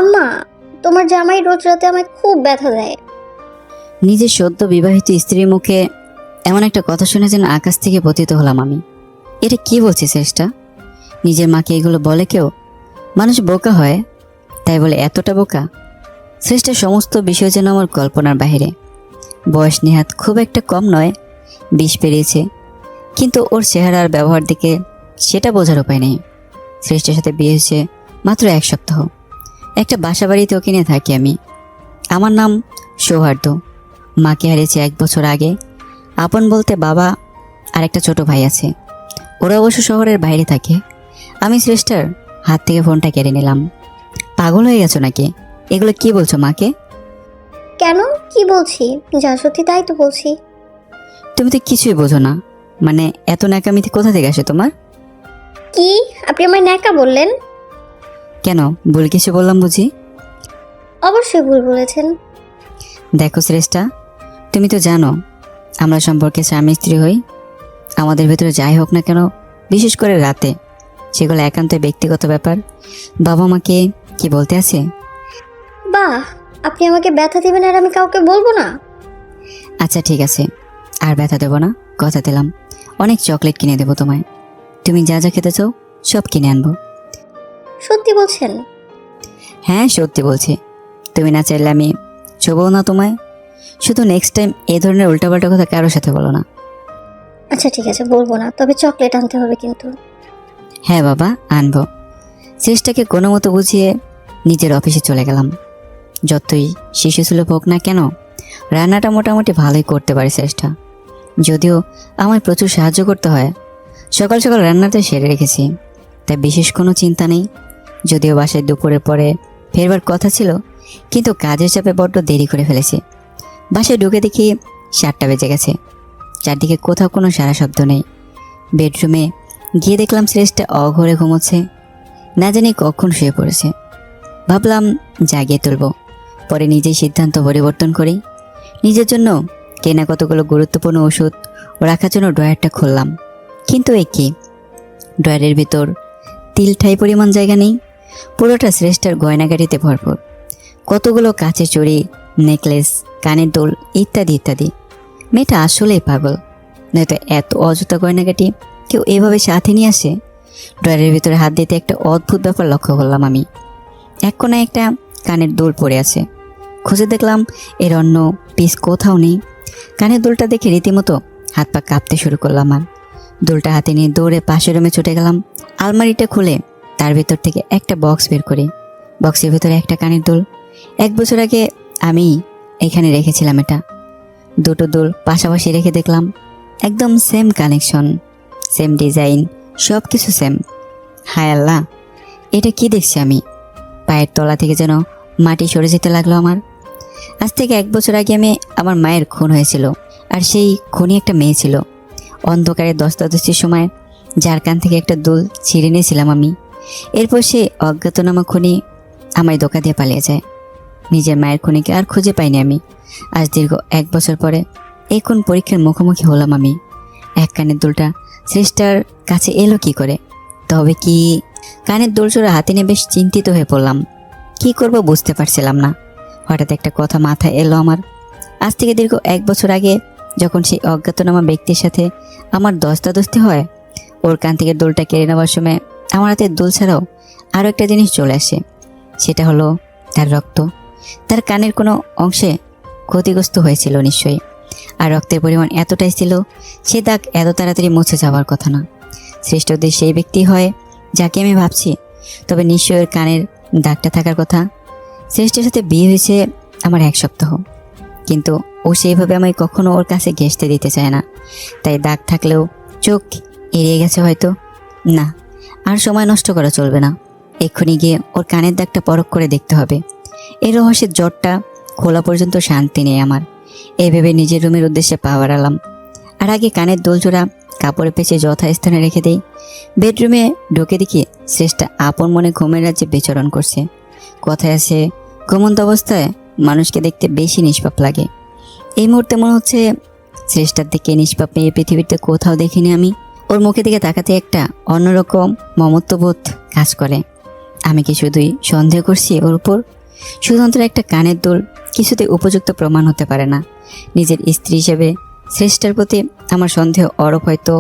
আম্মা, তোমার জামাই রোজ রাতে আমায় খুব ব্যথা দেয়। নিজের সদ্য বিবাহিত স্ত্রীর মুখে এমন একটা কথা শুনে যেন আকাশ থেকে পতিত হলাম আমি। এটা কি বলছে শ্রেষ্ঠা? নিজের মাকে এগুলো বলে কেউ? মানুষ বোকা হয় তাই বলে এতটা বোকা? শ্রেষ্ঠার সমস্ত বিষয় যেন আমার কল্পনার বাহিরে। বয়স নেহাত খুব একটা কম নয়, 20 পেরিয়েছে, কিন্তু ওর চেহারা আর ব্যবহার দিকে সেটা বোঝার উপায় নেই। শ্রেষ্ঠার সাথে বিয়ে হয়েছে মাত্র 1 সপ্তাহ। একটা বাসা বাড়িতে ওকে নিয়ে থাকি আমি। আমার নাম সৌহার্দ্য। মাকে হারিয়েছে 1 বছর আগে। আপন বলতে বাবা আর একটা ছোট ভাই আছে। ওরা অবশ্য শহরের বাইরে থাকে। আমি শ্রেষ্ঠার হাত থেকে ফোনটা কেড়ে নিলাম। পাগল হয়ে গেছো নাকি? এগুলো কি বলছো মাকে? কেন, কি বলছি? যা সত্যি তাই তো বলছি। তুমি তো কিছুই বোঝো না। মানে এত ন্যাকামিতে কোথা থেকে আসে তোমার? কি, আপনি আমায় ন্যাকা বললেন? কেন, ভুল কিছু বললাম বুঝি? অবশ্যই ভুল বলেছেন। দেখো শ্রেষ্ঠা, তুমি তো জানো আমরা সম্পর্কে স্বামী স্ত্রী হই। আমাদের ভেতরে যাই হোক না কেন, বিশেষ করে রাতে, সেগুলো একান্ত ব্যক্তিগত ব্যাপার। বাবা মাকে কি বলতে আছে? বাহ, আপনি আমাকে ব্যথা দিবেন আর আমি কাউকে বলবো না? আচ্ছা ঠিক আছে, আর ব্যথা দেবো না, কথা দিলাম। অনেক চকলেট কিনে দেবো তোমায়। তুমি যা যা খেতে চাও সব কিনে আনবো। সত্যি বলছেন? হ্যাঁ সত্যি বলছি। তুমি না চাইলে আমি ছোবও না তোমায়। শুধু নেক্সট টাইম এই ধরনের উল্টাপাল্টা কথা কারোর সাথে বলো না। আচ্ছা ঠিক আছে, বলবো না, তবে চকলেট আনতে হবে কিন্তু। হ্যাঁ বাবা, আনবো। শেষটাকে কোনো মতো বুঝিয়ে নিজের অফিসে চলে গেলাম। যতই শিশু সুলভ হোক না কেন, রান্নাটা মোটামুটি ভালোই করতে পারে চেষ্টা। যদিও আমায় প্রচুর সাহায্য করতে হয়। সকাল সকাল রান্নাটা সেরে রেখেছি, তাই বিশেষ কোনো চিন্তা নেই। যদিও বাসায় দুপুরের পরে ফেরবার কথা ছিল, কিন্তু কাজের চাপে বড্ড দেরি করে ফেলেছি। বাসায় ঢুকে দেখি 7টা বেজে গেছে। চারদিকে কোথাও কোনো সারা শব্দ নেই। বেডরুমে গিয়ে দেখলাম শ্রেষ্ঠা অঘরে ঘুমোচ্ছে। না জানি কখন শুয়ে পড়েছে। ভাবলাম জাগিয়ে তুলব, পরে নিজেই সিদ্ধান্ত পরিবর্তন করি। নিজের জন্য কেনা কতগুলো গুরুত্বপূর্ণ ওষুধ রাখার জন্য ড্রয়ারটা খুললাম, কিন্তু এ কি, ড্রয়ারের ভিতর তিল ঠাই পরিমাণ জায়গা নেই। পুরোটা শ্রেষ্ঠার গয়নাগাড়িতে ভরপুর। কতগুলো কাচের চুড়ি, নেকলেস, কানের দুল ইত্যাদি ইত্যাদি। মেয়েটা আসলেই পাগল, নয়তো এত অযথা গয়নাগাটি কেউ এভাবে সাথে নিয়ে আসে? ড্রয়ারের ভিতরে হাত দিতে একটা অদ্ভুত ব্যাপার লক্ষ্য করলাম আমি। এক কোণায় একটা কানের দুল পড়ে আছে। খুঁজে দেখলাম এর অন্য পিস কোথাও নেই। কানের দুলটা দেখে রীতিমতো হাত পা কাঁপতে শুরু করলাম। আর দুলটা হাতে নিয়ে দৌড়ে পাশের রুমে ছুটে গেলাম। আলমারিটা খুলে তার ভেতর থেকে একটা বক্স বের করি। বক্সের ভেতরে একটা কানের দুল। 1 বছর আগে আমি এখানে রেখেছিলাম এটা। দুটো দুল পাশাপাশি রেখে দেখলাম একদম সেম কানেকশন, সেম ডিজাইন, সব কিছু সেম। হায় আল্লাহ, এটা কি দেখছি আমি? পায়ের তলা থেকে যেন মাটি সরে যেতে লাগলো আমার। আজ থেকে 1 বছর আগে আমার মায়ের খুন হয়েছিল, আর সেই খুনি একটা মেয়ে ছিল। অন্ধকারে দস্তাদস্তির সময় যার কান থেকে একটা দুল ছিঁড়ে নিয়েছিলাম আমি। এরপর সে অজ্ঞাতনামা খুনি আমায় ধোঁকা দিয়ে পালিয়ে যায়। নিজের মায়ের খুনিকে আর খুঁজে পাইনি আমি। আজ দীর্ঘ 1 বছর পরে এই কোন পরীক্ষার মুখোমুখি হলাম আমি। এক কানের দুলটা শ্রেষ্ঠার কাছে এলো কি করে? তবে কি? কানের দুলচোরা হাতে নিয়ে বেশ চিন্তিত হয়ে পড়লাম। কি করব বুঝতে পারছিলাম না। হঠাৎ একটা কথা মাথায় এলো আমার। আজ থেকে দীর্ঘ 1 বছর আগে যখন সেই অজ্ঞাতনামা ব্যক্তির সাথে আমার দস্তাদস্তি হয়, ওর কান থেকে দুলটা কেড়ে নেওয়ার সময় আমার হাতে দুল ছাড়াও আরও একটা জিনিস চলে আসে। সেটা হলো তার রক্ত। তার কানের কোনো অংশে ক্ষতিগ্রস্ত হয়েছিল নিশ্চয়ই, আর রক্তের পরিমাণ এতটাই ছিল সে দাগ এত তাড়াতাড়ি মুছে যাওয়ার কথা না। শ্রেষ্ঠ যদি সেই ব্যক্তি হয় যাকে আমি ভাবছি, তবে নিশ্চয়ই ওর কানের দাগটা থাকার কথা। শ্রেষ্ঠের সাথে বিয়ে হয়েছে আমার 1 সপ্তাহ, কিন্তু ও সেইভাবে আমায় কখনো ওর কাছে ঘেঁষতে দিতে চায় না। তাই দাগ থাকলেও চোখ এড়িয়ে গেছে হয়তো। না, আর সময় নষ্ট করা চলবে না। এক্ষুনি গিয়ে ওর কানের দাগটা পরখ করে দেখতে হবে। এই রহস্যের জটটা খোলা পর্যন্ত শান্তি নেই আমার। এই ভেবে নিজের রুমের উদ্দেশ্যে পা বাড়ালাম। আর আগে কানের দোলজোড়া কাপড়ে পেঁচে যথাস্থানে রেখে দেই। বেডরুমে ঢুকে দেখি শ্রেষ্ঠা আপন মনে ঘুমের রাজ্যে বিচরণ করছে। কথায় আছে, ঘুমন্ত অবস্থায় মানুষকে দেখতে বেশি নিষ্পাপ লাগে। এই মুহূর্তে মনে হচ্ছে শ্রেষ্ঠার দিকে নিষ্পাপ মেয়ে পৃথিবীতে কোথাও দেখিনি আমি। ওর মুখে দিকে তাকাতে একটা অন্যরকম মমত্ববোধ কাজ করে। আমি কি শুধুই সন্দেহ করছি ওর উপর? শুধুমাত্র একটা কানের দুল কিছুতে উপযুক্ত প্রমাণ হতে পারে না। নিজের স্ত্রী হিসেবে শ্রেষ্ঠার প্রতি আমার সন্দেহ অরূপ হয়তো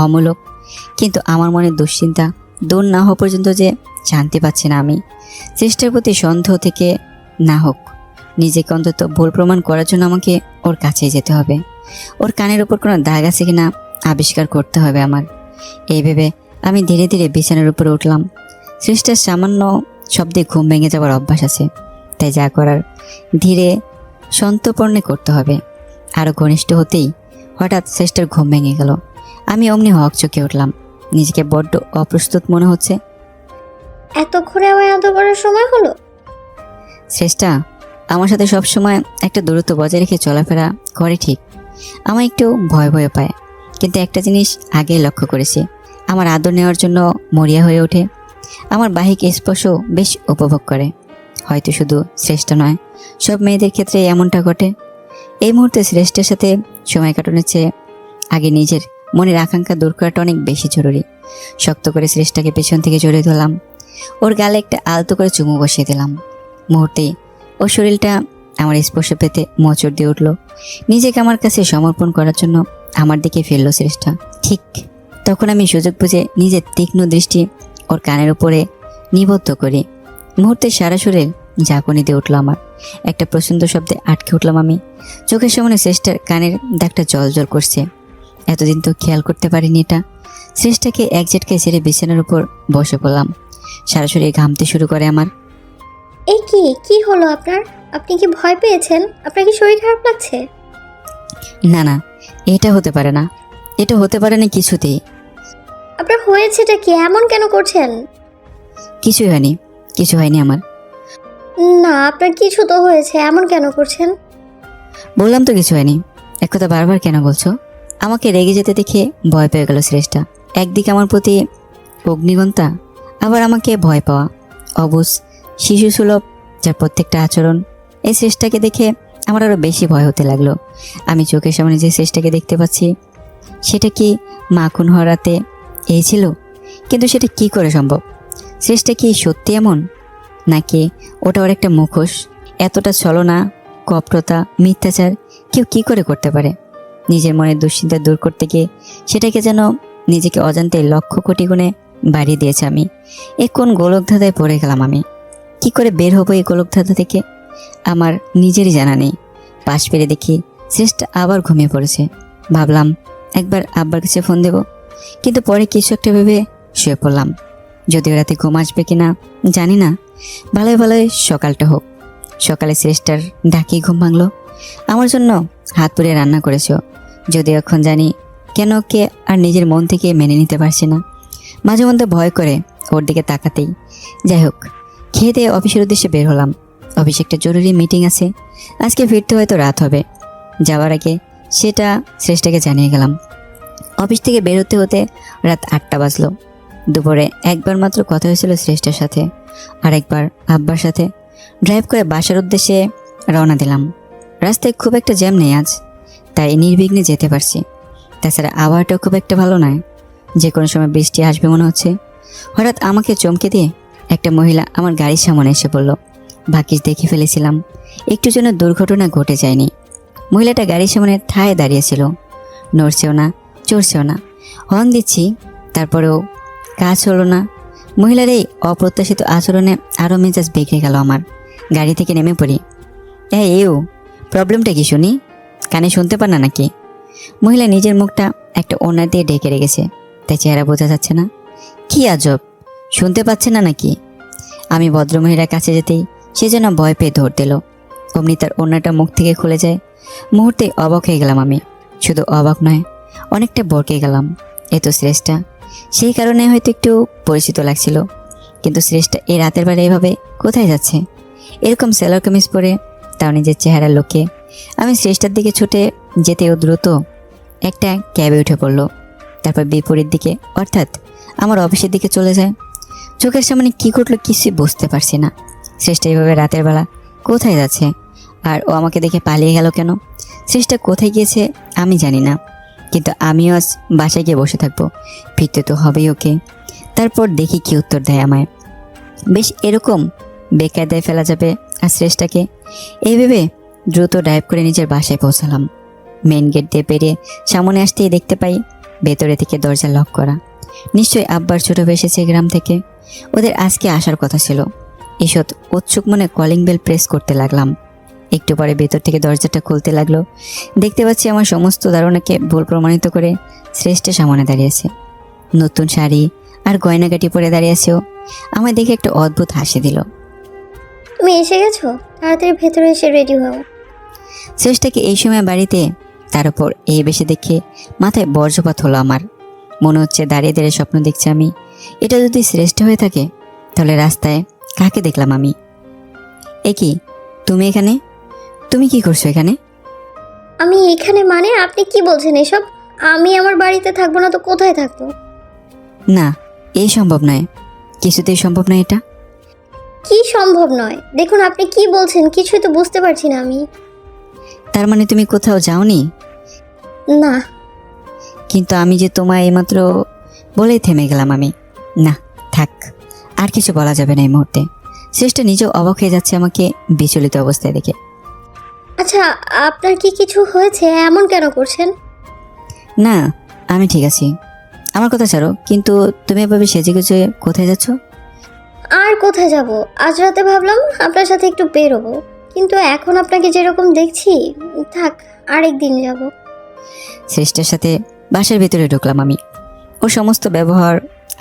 অমূলক, কিন্তু আমার মনে দুশ্চিন্তা দূর না হওয়া পর্যন্ত যে শান্তি পাচ্ছি না আমি। শ্রেষ্ঠার প্রতি সন্দেহ থেকে না হোক, নিজেকে অন্তত ভুল প্রমাণ করার জন্য আমাকে ওর কাছেই যেতে হবে। ওর কানের উপর কোনো দাগ আছে কিনা আবিষ্কার করতে হবে আমার। এই ভেবে আমি ধীরে ধীরে বিছানার উপরে উঠলাম। শ্রেষ্ঠার সামান্য শব্দে ঘুম ভেঙে যাওয়ার অভ্যাস আছে, তাই যা করার ধীরে সন্তর্পণে করতে হবে। আরও ঘনিষ্ঠ হতেই হঠাৎ শ্রেষ্ঠার ঘুম ভেঙে গেল। আমি অমনি হকচকে উঠলাম। নিজেকে বড্ড অপ্রস্তুত মনে হচ্ছে। এতক্ষণে আমায় আদর করার সময় হলো? শ্রেষ্ঠা আমার সাথে সবসময় একটা দূরত্ব বজায় রেখে চলাফেরা করে ঠিক। আমার একটু ভয় ভয় পায়, কিন্তু একটা জিনিস আগেই লক্ষ্য করেছি, আমার আদর নেওয়ার জন্য মরিয়া হয়ে ওঠে। আমার বাহিক স্পর্শ বেশ উপভোগ করে। হয়তো শুধু শ্রেষ্ঠা নয়, সব মেয়েদের ক্ষেত্রে এমনটা ঘটে। এই মুহূর্তে শ্রেষ্ঠার সাথে সময় কাটানোর চেয়ে আগে নিজের মনের আকাঙ্ক্ষা দূর করাটা অনেক বেশি জরুরি। শক্ত করে শ্রেষ্ঠাকে পেছন থেকে জড়িয়ে ধরলাম। ওর গালে একটা আলতো করে চুমু বসিয়ে দিলাম। মুহূর্তেই ওর শরীরটা আমার স্পর্শ পেতে মোচড় দিয়ে উঠল। নিজেকে আমার কাছে সমর্পণ করার জন্য আমার দিকে ফেলল শ্রেষ্ঠা। ঠিক তখন আমি সুযোগ বুঝে নিজের তীক্ষ্ণ দৃষ্টি ওর কানের উপরে নিবদ্ধ করি। মুহূর্তে সারা শরীর ঝাঁকুনি দিয়ে উঠল আমার। একটা প্রচণ্ড শব্দে আটকে উঠলাম আমি। চোখের সামনে শ্রেষ্ঠার কানের দাগটা জল জল করছে। এতদিন তো খেয়াল করতে পারিনি এটা। শ্রেষ্ঠাকে এক ঝটকায় ছেড়ে বিছানার উপর বসে পড়লাম। সারা শরীর ঘামতে শুরু করে আমার। এই কি হলো আপনার? আপনি কি ভয় পেয়েছেন? আপনার কি শরীর খারাপ লাগছে? না না, এটা হতে পারে না, এটা হতে পারে না কিছুতেই। আপনার হয়েছেটা কি? এমন কেন করছেন? কিছুই হয়নি, কিছু হয়নি আমার। না, আপনার কিছু তো হয়েছে, এমন কেন করছেন? বললাম তো কিছু হয়নি। এক কথা বারবার কেন বলছো? আমাকে রেগে যেতে দেখে ভয় পেয়ে গেল শ্রেষ্ঠা। একদিকে আমার প্রতি অগ্নিগন্তা, আবার আমাকে ভয় পাওয়া। অবুঝ শিশু সুলভ যার প্রত্যেকটা আচরণ। এই শ্রেষ্ঠাকে দেখে আমার আরও বেশি ভয় হতে লাগলো। আমি চোখের সামনে যে শ্রেষ্ঠাকে দেখতে পাচ্ছি, সেটা কি মাখন হওয়ার রাতে এই ছিল? কিন্তু সেটা কি করে সম্ভব? শ্রেষ্ঠা কি সত্যি এমন, নাকি ওটা ওর একটা মুখোশ? এতটা ছলনা, কপটতা, মিথ্যাচার কেউ কি করে করতে পারে? নিজের মনের দুশ্চিন্তা দূর করতে গিয়ে সেটাকে যেন নিজেকে অজান্তে লক্ষ কোটি গুণে বাড়িয়ে দিয়েছে আমি। এ কোন গোলকধাঁধায় পড়ে গেলাম আমি? কি করে বের হবো এই গোলকধাঁধা থেকে আমার নিজেরই জানা নেই। পাশ ফিরে দেখি শ্রেষ্ঠা আবার ঘুমিয়ে পড়েছে। ভাবলাম একবার আব্বার কাছে ফোন দেব, কিন্তু পরে কিছু একটা ভেবে শুয়ে পড়লাম। যদিও রাতে ঘুম আসবে কিনা জানি না, ভালোই ভালোই সকালটা হোক। সকালে শ্রেষ্ঠার ডাকি ঘুম ভাঙলো। আমার জন্য হাত পুড়িয়ে রান্না করেছো, যদিও এখন জানি কেন কে আর নিজের মন থেকে মেনে নিতে পারছে না। মাঝে মধ্যে ভয় করে ওর দিকে তাকাতেই। যাই হোক, খেয়ে দিয়ে অফিসের উদ্দেশ্যে বের হলাম। অফিসে একটা জরুরি মিটিং আছে, আজকে ফিরতে হয়তো রাত হবে। যাওয়ার আগে সেটা শ্রেষ্ঠাকে জানিয়ে গেলাম। অফিস থেকে বের হতে হতে রাত 8টা বাজলো। দুপুরে একবার মাত্র কথা হয়েছিল শ্রেষ্ঠার সাথে, আর একবার আব্বার সাথে। ড্রাইভ করে বাসার উদ্দেশ্যে রওনা দিলাম। রাস্তায় খুব একটা জ্যাম নেই আজ, তাই নির্বিঘ্নে যেতে পারছি। তাছাড়া আবহাওয়াটাও খুব একটা ভালো নয়, যে কোনো সময় বৃষ্টি আসবে মনে হচ্ছে। হঠাৎ আমাকে চমকে দিয়ে একটা মহিলা আমার গাড়ির সামনে এসে পড়ল। ভাগ্যিস দেখে ফেলেছিলাম, একটু জন্য দুর্ঘটনা ঘটে যায়নি। মহিলাটা গাড়ির সামনে ঠায় দাঁড়িয়েছিল, নড়ছেও না, চড়ছেও না। হর্ন দিচ্ছি, তারপরেও কাজ হলো না। মহিলার এই অপ্রত্যাশিত আচরণে আরও মেজাজ বিগড়ে গেল আমার। গাড়ি থেকে নেমে পড়ি। এও প্রবলেমটা কি শুনি? কানে শুনতে পার না নাকি? মহিলা নিজের মুখটা একটা ওড়না দিয়ে ঢেকে রেখেছে, তাই চেহারা বোঝা যাচ্ছে না। কি আজব, শুনতে পাচ্ছে না নাকি? আমি ভদ্রমহিলার কাছে যেতেই সে যেন ভয় পেয়ে ধর দিল। অমনি তার ওড়নাটা মুখ থেকে খুলে যায়। মুহূর্তে অবাক হয়ে গেলাম আমি। শুধু অবাক নয়, অনেকটা বরকে গেলাম। এ তো শ্রেষ্ঠা, সেই কারণে হয়তো একটু পরিচিত লাগছিল। কিন্তু শ্রেষ্ঠা এই রাতের বেলা এভাবে কোথায় যাচ্ছে? এরকম সেলার কামিজ পরে, তাও নিজের চেহারা লোকে। আমি শ্রেষ্ঠার দিকে ছুটে যেতেও দ্রুত একটা ক্যাবে উঠে পড়লো। তারপর বিপরীত দিকে, অর্থাৎ আমার অফিসের দিকে চলে যায়। চোখের সামনে কী ঘটলো কিছুই বুঝতে পারছি না। শ্রেষ্ঠা এইভাবে রাতের বেলা কোথায় যাচ্ছে, আর ও আমাকে দেখে পালিয়ে গেল কেন? শ্রেষ্ঠা কোথায় গিয়েছে আমি জানি না, কিন্তু আমিও আজ বাসায় গিয়ে বসে থাকবো। ফিরতে তো হবেই ওকে। তারপর দেখি কি উত্তর দেয় আমায়। বেশ এরকম বেকায়দায় ফেলা যাবে আর শ্রেষ্ঠাকে, এই ভেবে দ্রুত ড্রাইভ করে নিজের বাসায় পৌঁছালাম। মেন গেট দিয়ে পেরিয়ে সামনে আসতেই দেখতে পাই ভেতরে থেকে দরজা লক করা। নিশ্চয়ই আব্বার ছোট ভাই এসেছে গ্রাম থেকে, ওদের আজকে আসার কথা ছিল। ঈষৎ উৎসুক মনে কলিং বেল প্রেস করতে লাগলাম। একটু পরে ভেতর থেকে দরজাটা খুলতে লাগলো। দেখতে পাচ্ছি আমার সমস্ত ধারণাকে ভুল প্রমাণিত করে শ্রেষ্ঠের সামনে দাঁড়িয়েছে। নতুন শাড়ি আর গয়নাগাটি পরে দাঁড়িয়েছেও। আমায় দেখে একটা অদ্ভুত হাসি দিল। তুমি এসে গেছো, তাড়াতাড়ি ভেতরে এসে রেডি হও। শ্রেষ্ঠাকে এই সময় বাড়িতে, তার উপর এই বেশি দেখে মাথায় বজ্রপাত হলো আমার। মনে হচ্ছে দাঁড়িয়ে দাঁড়িয়ে স্বপ্ন দেখছি আমি। এটা যদি শ্রেষ্ঠ হয়ে থাকে তাহলে রাস্তায় কাকে দেখলাম আমি? এ কি, তুমি এখানে? তুমি কি করছো এখানে? আমি এখানে মানে আপনি কি বলছেন এসব? আমি আমার বাড়িতে থাকবো না তো কোথায় থাকবো? না, এই সম্ভব নয়, কিছুতেই সম্ভব নয় এটা। কি সম্ভব নয়? দেখুন আপনি কি বলছেন, কিছুই তো বুঝতে পারছি না আমি। তার মানে তুমি কোথাও যাওনি? না। কিন্তু আমি যে তোমায় এইমাত্র বলেই থেমে গেলাম আমি। না থাক, আর কিছু বলা যাবে না এই মুহূর্তে। শ্রেষ্ঠ নিজেও অবাক হয়ে যাচ্ছে আমাকে বিচলিত অবস্থায় দেখে। আচ্ছা, আপনার কি কিছু হয়েছে? এমন কেন করছেন? না, আমি ঠিক আছি, আমার কথা ছাড়ো। কিন্তু তুমি এভাবে সেজে গুজে কোথায় যাচ্ছ? আর কোথায় যাব? আজ রাতে ভাবলাম আপনার সাথে একটু বেরোবো, কিন্তু এখন আপনাকে যেরকম দেখছি, থাক, আরেকদিন যাব। শ্রেষ্ঠের সাথে বাসার ভিতরে ঢুকলাম আমি। ওর সমস্ত ব্যবহার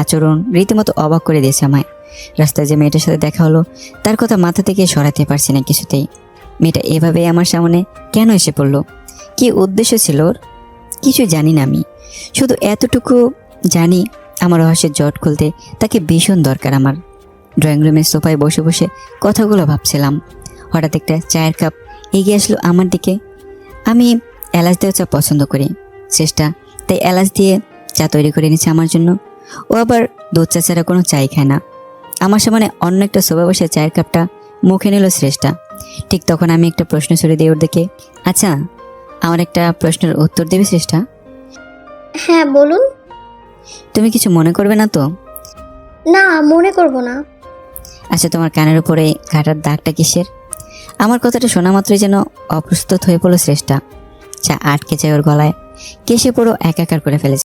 আচরণ রীতিমতো অবাক করে দিয়েছে আমায়। রাস্তায় যে মেয়েটার সাথে দেখা হলো তার কথা মাথা থেকে সরাতে পারছি না কিছুতেই। মেয়েটা এভাবে আমার সামনে কেন এসে পড়লো? কি উদ্দেশ্য ছিল ওর? কিছুই জানি না আমি। শুধু এতটুকু জানি আমার রহস্যের জট খুলতে তাকে ভীষণ দরকার আমার। ড্রয়িং রুমের সোফায় বসে বসে কথাগুলো ভাবছিলাম। হঠাৎ একটা চায়ের কাপ এগিয়ে আসলো আমার দিকে। আমি এলাচ দেওয়া চা পছন্দ করি। চেষ্টা তাই এলাচ দিয়ে চা তৈরি করে এনেছে আমার জন্য। ও আবার দুধ চা ছাড়া কোনো চাই খায় না। আমার সামনে অন্য একটা সোফা বসে চায়ের কাপটা মুখে নিল শ্রেষ্ঠা। ঠিক তখন আমি একটা প্রশ্ন ছুড়ে দিই ওর দিকে। আচ্ছা, আমার একটা প্রশ্নের উত্তর দেবে শ্রেষ্ঠা? হ্যাঁ বলুন। তুমি কিছু মনে করবে না তো? না, মনে করব না। আচ্ছা, তোমার কানের উপরে কাটার দাগটা কিসের? আমার কথাটা শোনা মাত্রই যেন অপ্রস্তুত হয়ে পড়লো শ্রেষ্ঠা। চা আটকে যায় ওর গলায়, কেশে পুরো একাকার করে ফেলেছে।